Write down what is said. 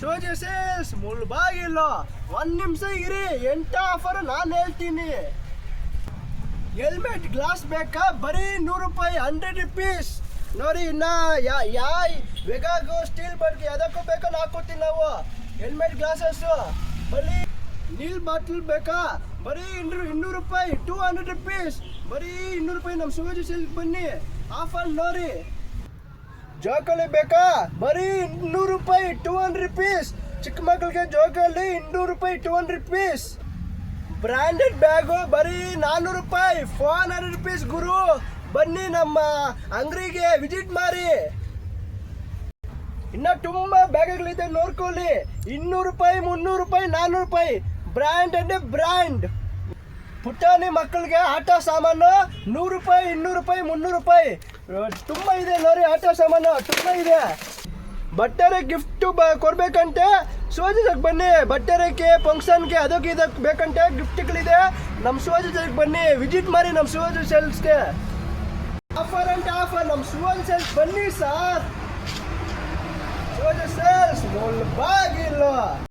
ಸೋಜಸೇಸ್ ಮುಳ್ಬಾಗಿಲ್ಲ. ಒಂದ್ ನಿಮಿಷ ಇರಿ, ಎಂಟ ಆಫರ್ ನಾನು ಹೇಳ್ತೀನಿ. ಹೆಲ್ಮೆಟ್ ಗ್ಲಾಸ್ ಬೇಕಾ? ಬರೀ 100 ರೂಪಾಯಿ, 100 ರುಪೀಸ್ ನೋಡಿ. ಇನ್ನ ವೆಗಾಗೋ ಸ್ಟೀಲ್ ಬಡ್ಗೆ ಅದಕ್ಕೂ ಬೇಕಾ ಹಾಕೋತೀವಿ ನಾವು. ಹೆಲ್ಮೆಟ್ ಗ್ಲಾಸಸ್ ಬರೀ ನೀಲ್ ಬಾಟಲ್ ಬೇಕಾ? ಬರೀ 200 ರೂಪಾಯಿ, 200 ರುಪೀಸ್, ಬರೀ 200 ರೂಪಾಯಿ. ನಮ್ಮ ಸೋಜಸೇಸ್ ಬನ್ನಿ, ಆಫರ್ ನೋಡಿ. ಜೋಕಾಲಿ ಬೇಕಾ? ಬರೀ 200 ರೂಪಾಯಿ, 200 ರುಪೀಸ್. ಚಿಕ್ಕ ಮಕ್ಕಳಿಗೆ ಜೋಕಾಲಿ 200 ರೂಪಾಯಿ, 200 ರುಪೀಸ್. ಬ್ರ್ಯಾಂಡೆಡ್ ಬ್ಯಾಗು ಬರೀ 400 ರೂಪಾಯಿ, 400 ರುಪೀಸ್. ಗುರು ಬನ್ನಿ ನಮ್ಮ ಅಂಗಡಿಗೆ ವಿಸಿಟ್ ಮಾಡಿ. ಇನ್ನ ತುಂಬಾ ಬ್ಯಾಗ್ಗಳಿದೆ, ನೋಡ್ಕೊಳ್ಳಿ. 200 ರೂಪಾಯಿ, 300 ರೂಪಾಯಿ, 400 ರೂಪಾಯಿ. ಬ್ರ್ಯಾಂಡ್ ಅಂದ್ರೆ ಬ್ರ್ಯಾಂಡ್. ಪುಟಾಣಿ ಮಕ್ಕಳಿಗೆ ಆಟ ಸಾಮಾನು 100 ರೂಪಾಯಿ, 200 ರೂಪಾಯಿ, 300 ರೂಪಾಯಿ. ತುಂಬ ಇದೆ ನೋಡಿ, ಆಟ ಸಾಮಾನು ತುಂಬ ಇದೆ. ಬಟ್ಟೆ ಗಿಫ್ಟ್ ಕೊಡ್ಬೇಕಂತೆ ಸೋಜಸಕ್ಕೆ ಬನ್ನಿ. ಬಟ್ಟೆಗೆ ಫಂಕ್ಷನ್ಗೆ ಅದಕ್ಕೆ ಇದಕ್ಕೆ ಬೇಕಂತೆ ಗಿಫ್ಟ್ಗಳಿದೆ. ನಮ್ಮ ಸೋಜಸಕ್ಕೆ ಬನ್ನಿ, ವಿಸಿಟ್ ಮಾಡಿ ನಮ್ಮ ಸೋಜಸೆಲ್ಸ್ಗೆ. ಆಫರ್ ಅಂತ ಆಫರ್, ನಮ್ಮ ಸೋಜಸೆಲ್ಸ್ ಬನ್ನಿ ಸರ್. ಸೋಜಸೆಲ್ಸ್ ಮುಳ್ಬಾಗಿಲು.